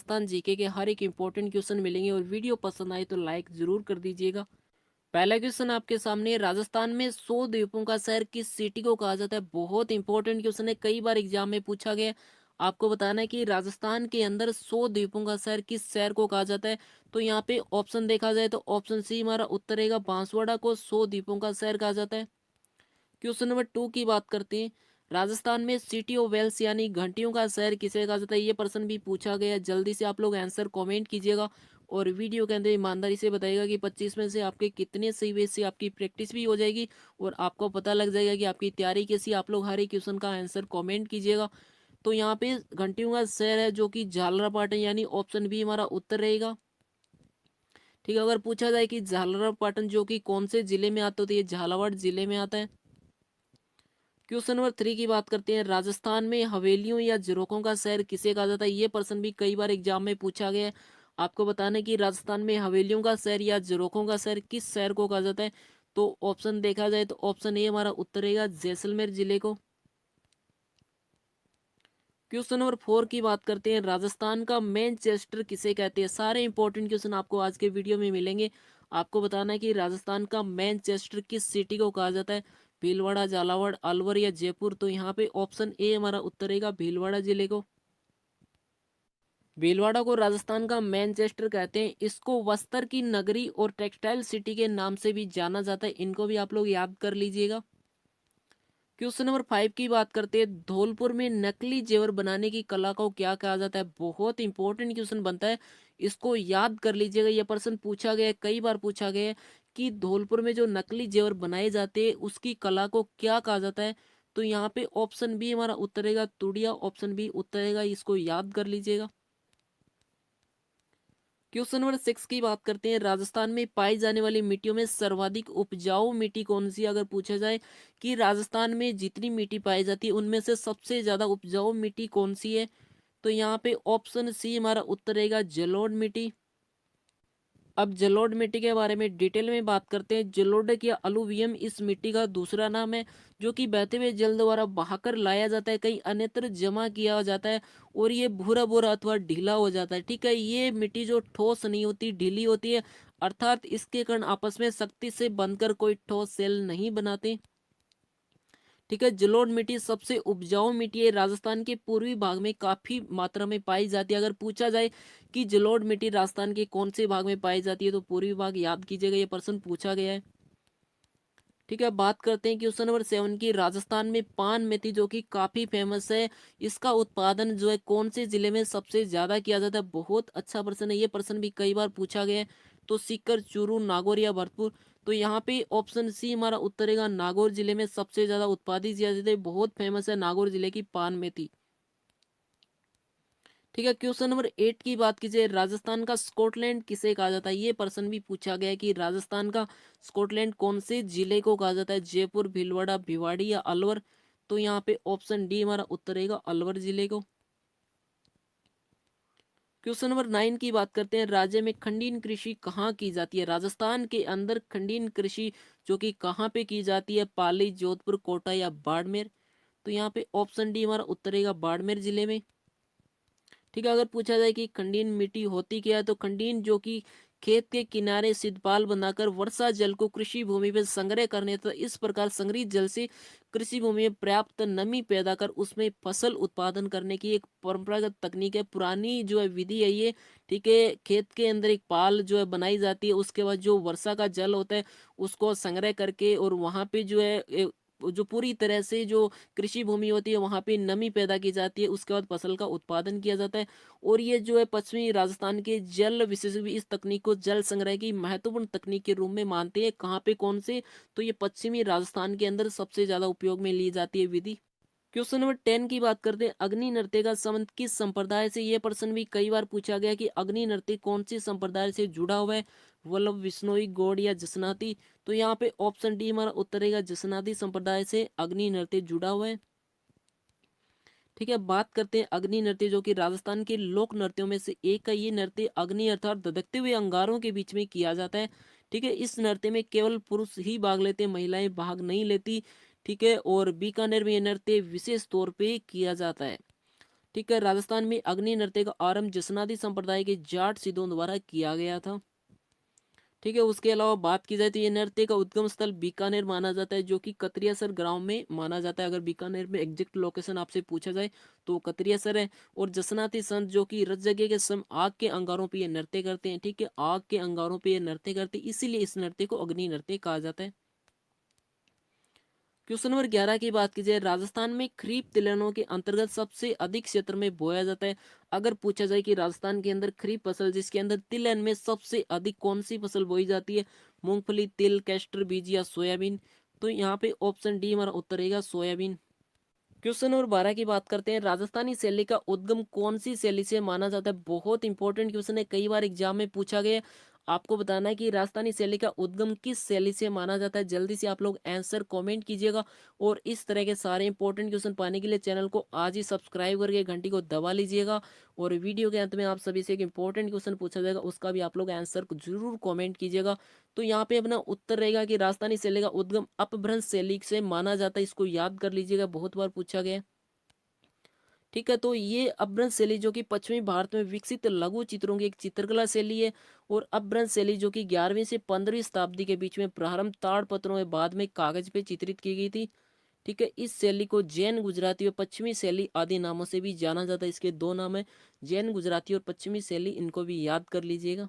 Rajasthan GK के हर एक important question मिलेंगे और वीडियो पसंद आए तो लाइक जरूर कर दीजिएगा। पहला क्वेश्चन आपके सामने है, राजस्थान में 100 द्वीपों का शहर किस सिटी को कहा जाता है। बहुत इंपॉर्टेंट क्वेश्चन है, कई बार एग्जाम में पूछा गया है। आपको बताना है कि राजस्थान के अंदर 100 द्वीपों का शहर किस शहर को कहा जाता है। तो यहाँ पे ऑप्शन देखा जाए तो ऑप्शन सी हमारा उत्तर रहेगा, बांसवाड़ा को 100 द्वीपों का शहर कहा जाता है। क्वेश्चन नंबर 2 की बात करते हैं, राजस्थान में सिटी ऑफ वेल्स यानी घंटियों का शहर किसे कहा जाता है। ये प्रश्न भी पूछा गया है। जल्दी से आप लोग आंसर कमेंट कीजिएगा और वीडियो के अंदर ईमानदारी से बताइएगा कि 25 में से आपके कितने सही हुए। इससे आपकी प्रैक्टिस भी हो जाएगी और आपको पता लग जाएगा कि आपकी तैयारी कैसी। आप लोग हर एक क्वेश्चन का आंसर कमेंट कीजिएगा। तो यहाँ पे घंटियों का शहर है जो कि झालरापाटन, यानी ऑप्शन बी हमारा उत्तर रहेगा। ठीक है, अगर पूछा जाए कि झालरापाटन जो कि कौन से जिले में आता है तो ये झालावाड़ जिले में आता है। क्वेश्चन नंबर 3 की बात करते हैं, राजस्थान में हवेलियों या झरोखों का शहर किसे कहा जाता है। ये प्रश्न भी कई बार एग्जाम में पूछा गया है। आपको बताना है कि राजस्थान में हवेलियों का शहर या झरोखों का शहर किस शहर को कहा जाता है। तो ऑप्शन देखा जाए तो ऑप्शन ए हमारा उत्तर रहेगा, जैसलमेर जिले को। क्वेश्चन नंबर 4 की बात करते हैं, राजस्थान का मैनचेस्टर किसे कहते हैं। सारे इंपॉर्टेंट क्वेश्चन आपको आज के वीडियो में मिलेंगे। आपको बताना है कि राजस्थान का मैनचेस्टर किस सिटी को कहा जाता है। भीलवाड़ा, झालावाड़, अलवर या जयपुर। तो यहाँ पे ऑप्शन ए हमारा उत्तर रहेगा, भीलवाड़ा जिले को। भीलवाड़ा को राजस्थान का मैनचेस्टर कहते हैं। इसको बस्तर की नगरी और टेक्सटाइल सिटी के नाम से भी जाना जाता है। इनको भी आप लोग याद कर लीजिएगा। क्वेश्चन नंबर 5 की बात करते हैं, धौलपुर में नकली जेवर बनाने की कला को क्या कहा जाता है। बहुत इंपॉर्टेंट क्वेश्चन बनता है, इसको याद कर लीजिएगा। यह प्रश्न पूछा गया है, कई बार पूछा गया है कि धौलपुर में जो नकली जेवर बनाए जाते हैं उसकी कला को क्या कहा जाता है। तो यहाँ पे ऑप्शन बी हमारा उत्तर रहेगा, तुड़िया। ऑप्शन बी उत्तर रहेगा, इसको याद कर लीजिएगा। क्वेश्चन नंबर 6 की बात करते हैं, राजस्थान में पाई जाने वाली मिट्टियों में सर्वाधिक उपजाऊ मिट्टी कौन सी है। अगर पूछा जाए कि राजस्थान में जितनी मिट्टी पाई जाती है उनमें से सबसे ज्यादा उपजाऊ मिट्टी कौन सी है। तो यहाँ पे ऑप्शन सी हमारा उत्तर रहेगा, जलोढ़ मिट्टी। अब जलोढ़ मिट्टी के बारे में डिटेल में बात करते हैं। जलोढ़ या अलुवियम इस मिट्टी का दूसरा नाम है, जो कि बहते हुए जल द्वारा बहाकर लाया जाता है, कहीं अन्यत्र जमा किया जाता है और ये भूरा भूरा अथवा ढीला हो जाता है। ठीक है, ये मिट्टी जो ठोस नहीं होती, ढीली होती है, अर्थात इसके कण आपस में सख्ती से बंधकर कोई ठोस सेल नहीं बनाते। ठीक है, जलोढ़ मिट्टी सबसे उपजाऊ मिट्टी है, राजस्थान के पूर्वी भाग में काफी मात्रा में पाई जाती है। अगर पूछा जाए कि जलोढ़ मिट्टी राजस्थान के कौन से भाग में पाई जाती है तो पूर्वी भाग याद कीजिएगा, ये प्रश्न पूछा गया है। ठीक है, बात करते हैं क्वेश्चन नंबर 7 की, राजस्थान में पान मेथी जो कि काफी फेमस है, इसका उत्पादन जो है कौन से जिले में सबसे ज्यादा किया जाता है। बहुत अच्छा प्रश्न है, ये प्रश्न भी कई बार पूछा गया है। तो सीकर, चूरू, नागौर या भरतपुर। तो यहाँ पे ऑप्शन सी हमारा उत्तर रहेगा, नागौर जिले में सबसे ज्यादा उत्पादित किया जाता है। बहुत फेमस है नागौर जिले की पान मेथी। ठीक है, क्वेश्चन नंबर 8 की बात कीजिए, राजस्थान का स्कॉटलैंड किसे कहा जाता है। ये प्रश्न भी पूछा गया है कि राजस्थान का स्कॉटलैंड कौन से जिले को कहा जाता है, जयपुर, भीलवाड़ा, भिवाड़ी या अलवर। तो यहाँ पे ऑप्शन डी हमारा उत्तर रहेगा, अलवर जिले को। क्वेश्चन नंबर 9 की बात करते हैं, राज्य में खंडीन कृषि कहाँ की जाती है। राजस्थान के अंदर खंडीन कृषि जो कि कहाँ पे की जाती है, पाली, जोधपुर, कोटा या बाड़मेर। तो यहाँ पे ऑप्शन डी हमारा उत्तर रहेगा, बाड़मेर जिले में। ठीक है, अगर पूछा जाए कि खंडीन मिट्टी होती क्या है, तो खंडीन जो कि खेत के किनारे सिद्धपाल बनाकर वर्षा जल को कृषि भूमि में संग्रह करने तथा इस प्रकार संग्रहित जल से कृषि भूमि में पर्याप्त नमी पैदा कर उसमें फसल उत्पादन करने की एक परंपरागत तकनीक है, पुरानी जो है विधि है ये। ठीक है, खेत के अंदर एक पाल जो है बनाई जाती है, उसके बाद जो वर्षा का जल होता है उसको संग्रह करके और वहां पे जो है जो पूरी तरह से जो कृषि भूमि होती है वहां पे नमी पैदा की जाती है, उसके बाद फसल का उत्पादन किया जाता है। और ये जो है पश्चिमी राजस्थान के जल विशेषज्ञ भी इस तकनीक को जल संग्रह की महत्वपूर्ण तकनीक के रूप में मानते हैं। कहाँ पे, कौन से, तो ये पश्चिमी राजस्थान के अंदर सबसे ज्यादा उपयोग में ली जाती है विधि। क्वेश्चन नंबर 10 की बात करते हैं, अग्नि नृत्य का संबंध किस संप्रदाय से। यह प्रश्न भी कई बार पूछा गया कि अग्नि नृत्य कौन सी संप्रदाय से जुड़ा हुआ है, वल्लभ, विश्नोई, गौड़ या जसनाती। तो यहाँ पे ऑप्शन डी हमारा उत्तर रहेगा, जसनाती संप्रदाय से अग्नि नृत्य जुड़ा हुआ है। ठीक है, बात करते हैं अग्नि नृत्य जो कि राजस्थान के लोक नृत्यों में से एक है। ये नृत्य अग्नि अर्थात धधकते हुए अंगारों के बीच में किया जाता है। ठीक है, इस नृत्य में केवल पुरुष ही भाग लेते हैं, महिलाएं भाग नहीं लेती। ठीक है, और बीकानेर में यह नृत्य विशेष तौर पे किया जाता है। ठीक है, राजस्थान में अग्नि नृत्य का आरंभ जसनादी संप्रदाय के जाट सिद्धों द्वारा किया गया था। ठीक है, उसके अलावा बात की जाए तो ये नृत्य का उद्गम स्थल बीकानेर माना जाता है, जो कि कतरियासर गांव में माना जाता है। अगर बीकानेर में एग्जैक्ट लोकेशन आपसे पूछा जाए तो कतरियासर है। और जसनाती संत जो कि रत जगह के समय आग के अंगारों पे ये नृत्य करते हैं। ठीक है, आग के अंगारों पे ये नृत्य करते हैं, इसीलिए इस नृत्य को अग्नि नृत्य कहा जाता है। क्वेश्चन नंबर 11 की बात की जाए, राजस्थान में खरीफ तिलहनों के अंतर्गत सबसे अधिक क्षेत्र में बोया जाता है। अगर पूछा जाए कि राजस्थान के अंदर खरीफ फसल जिसके अंदर तिलहन में सबसे अधिक कौन सी फसल बोई जाती है, मूंगफली, तिल, कैस्टर बीज या सोयाबीन, तो यहाँ पे ऑप्शन डी हमारा उत्तर रहेगा सोयाबीन। क्वेश्चन नंबर 12 की बात करते हैं, राजस्थानी शैली का उद्गम कौन सी शैली से माना जाता है। बहुत इंपॉर्टेंट क्वेश्चन है, कई बार एग्जाम में पूछा गया है। आपको बताना है कि राजस्थानी शैली का उद्गम किस शैली से माना जाता है। जल्दी से आप लोग आंसर कमेंट कीजिएगा। और इस तरह के सारे इंपॉर्टेंट क्वेश्चन पाने के लिए चैनल को आज ही सब्सक्राइब करके घंटी को दबा लीजिएगा। और वीडियो के अंत में आप सभी से एक इंपॉर्टेंट क्वेश्चन पूछा जाएगा, उसका भी आप लोग आंसर को जरूर कॉमेंट कीजिएगा। तो यहाँ पे अपना उत्तर रहेगा कि राजस्थानी शैली का उद्गम अपभ्रंश शैली से माना जाता है। इसको याद कर लीजिएगा, बहुत बार पूछा गया है। ठीक है, तो ये अपभ्रंश शैली जो कि पश्चिमी भारत में विकसित लघु चित्रों की एक चित्रकला शैली है। और अपभ्रंश शैली जो कि 11वीं से 15वीं शताब्दी के बीच में प्रारंभ ताड़पत्रों के बाद में कागज पे चित्रित की गई थी। ठीक है, इस शैली को जैन गुजराती और पश्चिमी शैली आदि नामों से भी जाना जाता है। इसके दो नाम है, जैन गुजराती और पश्चिमी शैली, इनको भी याद कर लीजिएगा।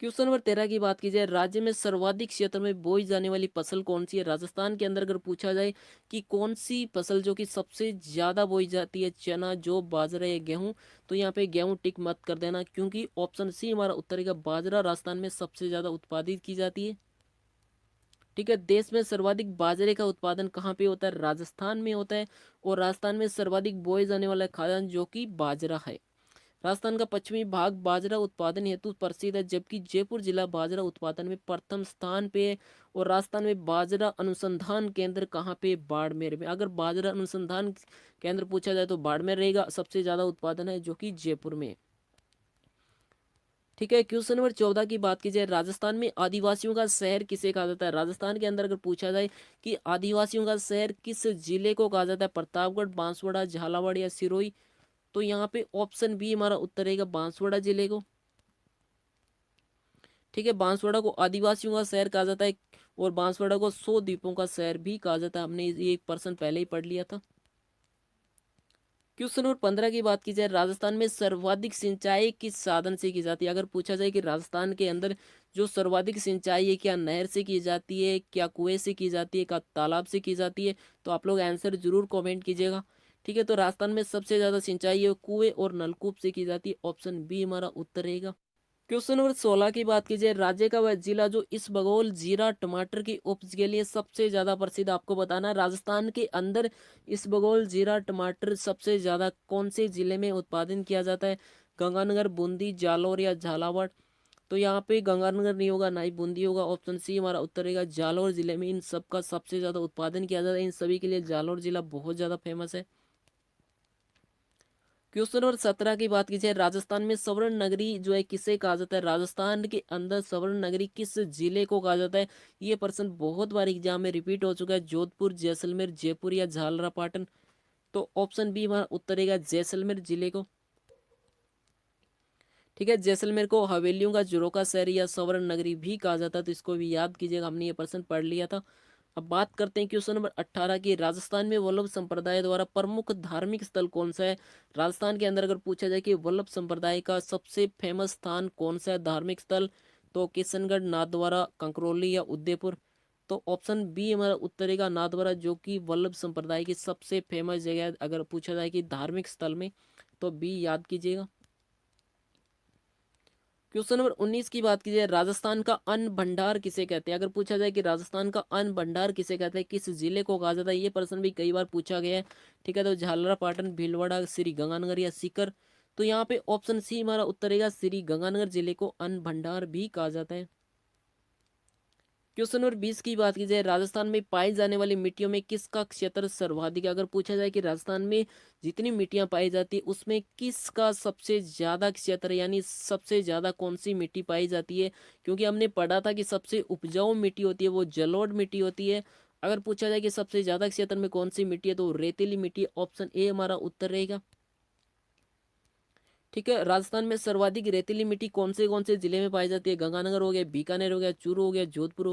क्वेश्चन नंबर 13 की बात की जाए, राज्य में सर्वाधिक क्षेत्र में बोई जाने वाली फसल कौन सी है। राजस्थान के अंदर अगर पूछा जाए कि कौन सी फसल जो कि सबसे ज्यादा बोई जाती है, चना, जौ, बाजरा या गेहूं, तो यहाँ पे गेहूं टिक मत कर देना, क्योंकि ऑप्शन सी हमारा उत्तर रहेगा बाजरा राजस्थान में सबसे ज्यादा उत्पादित की जाती है। ठीक है, देश में सर्वाधिक बाजरे का उत्पादन कहाँ पे होता है, राजस्थान में होता है। और राजस्थान में सर्वाधिक बोए जाने वाला खाद्यान्न जो कि बाजरा है। राजस्थान का पश्चिमी भाग बाजरा उत्पादन हेतु प्रसिद्ध है, जबकि जयपुर जिला बाजरा उत्पादन में प्रथम स्थान पे है। और राजस्थान में बाजरा अनुसंधान केंद्र कहाँ पे, बाड़मेर में। अगर बाजरा अनुसंधान केंद्र पूछा जाए तो बाड़मेर रहेगा, सबसे ज्यादा उत्पादन है जो कि जयपुर में। ठीक है, क्वेश्चन नंबर 14 की बात की जाए, राजस्थान में आदिवासियों का शहर किसे कहा जाता है। राजस्थान के अंदर अगर पूछा जाए कि आदिवासियों का शहर किस जिले को कहा जाता है, प्रतापगढ़, बांसवाड़ा, झालावाड़ या सिरोही, तो यहाँ पे ऑप्शन बी हमारा उत्तर रहेगा बांसवाड़ा जिले को। ठीक है, बांसवाड़ा को आदिवासियों का शहर कहा जाता है। और बांसवाड़ा को 100 द्वीपों का शहर भी कहा जाता है, हमने ये 1% पहले ही पढ़ लिया था। क्वेश्चन नंबर 15 की बात की जाए, राजस्थान में सर्वाधिक सिंचाई किस साधन से की जाती है। अगर पूछा जाए कि राजस्थान के अंदर जो सर्वाधिक सिंचाई है, क्या नहर से की जाती है, क्या कुएं से की जाती है, क्या तालाब से की जाती है, तो आप लोग आंसर जरूर कमेंट कीजिएगा। ठीक है, तो राजस्थान में सबसे ज्यादा सिंचाई है कुएं और नलकूप से की जाती है, ऑप्शन बी हमारा उत्तर रहेगा। क्वेश्चन नंबर 16 की बात की जाए, राज्य का वह जिला जो इसबगोल, जीरा, टमाटर की उपज के लिए सबसे ज्यादा प्रसिद्ध, आपको बताना है राजस्थान के अंदर इसबगोल, जीरा, टमाटर सबसे ज्यादा कौन से जिले में उत्पादन किया जाता है, गंगानगर, बूंदी, जालौर या झालावाड़, तो यहाँ पे गंगानगर नहीं होगा, ना ही बूंदी होगा, ऑप्शन सी हमारा उत्तर रहेगा जालौर जिले में इन सब का सबसे ज्यादा उत्पादन किया जाता है। इन सभी के लिए जालौर जिला बहुत ज्यादा फेमस है। क्वेश्चन नंबर 17 की बात की जाए, राजस्थान में स्वर्ण नगरी जो है किसे कहा जाता है। राजस्थान के अंदर स्वर्ण नगरी किस जिले को कहा जाता है। ये प्रश्न बहुत बार एग्जाम में रिपीट हो चुका है, जोधपुर, जैसलमेर, जयपुर या झालरापाटन, तो ऑप्शन बी हमारा उत्तर रहेगा जैसलमेर जिले को। ठीक है, जैसलमेर को हवेलियों का जुड़ों शहर या स्वर्ण नगरी भी कहा जाता है, तो इसको भी याद कीजिएगा, हमने ये प्रश्न पढ़ लिया था। अब बात करते हैं क्वेश्चन नंबर 18 की, राजस्थान में वल्लभ संप्रदाय द्वारा प्रमुख धार्मिक स्थल कौन सा है। राजस्थान के अंदर अगर पूछा जाए कि वल्लभ संप्रदाय का सबसे फेमस स्थान कौन सा है, धार्मिक स्थल, तो किशनगढ़, नाथद्वारा, कंकरौली या उदयपुर, तो ऑप्शन बी हमारा उत्तर रहेगा नाथद्वारा, जो कि वल्लभ संप्रदाय की सबसे फेमस जगह है अगर पूछा जाए कि धार्मिक स्थल में, तो बी याद कीजिएगा। क्वेश्चन नंबर 19 की बात की जाए, राजस्थान का अन्न भंडार किसे कहते हैं। अगर पूछा जाए कि राजस्थान का अन्न भंडार किसे कहते हैं, किस जिले को कहा जाता है, ये प्रश्न भी कई बार पूछा गया है। ठीक है, तो झालरापाटन, भीलवाड़ा, श्री गंगानगर या सीकर, तो यहाँ पे ऑप्शन सी हमारा उत्तर रहेगा श्री गंगानगर जिले को अन्न भंडार भी कहा जाता है। क्वेश्चन नंबर 20 की बात की जाए, राजस्थान में पाई जाने वाली मिट्टियों में किसका क्षेत्र सर्वाधिक है। अगर पूछा जाए कि राजस्थान में जितनी मिट्टियां पाई जाती है उसमें किसका सबसे ज्यादा क्षेत्र है, यानी सबसे ज्यादा कौन सी मिट्टी पाई जाती है, क्योंकि हमने पढ़ा था कि सबसे उपजाऊ मिट्टी होती है वो जलोढ़ मिट्टी होती है। अगर पूछा जाए कि सबसे ज्यादा क्षेत्र में कौन सी मिट्टी है तो रेतीली मिट्टी है। ऑप्शन ए हमारा उत्तर रहेगा। ठीक है, राजस्थान में सर्वाधिक रेतीली मिट्टी कौन से जिले में पाई जाती है? गंगानगर हो गया, बीकानेर हो गया, चूरू हो गया, जोधपुर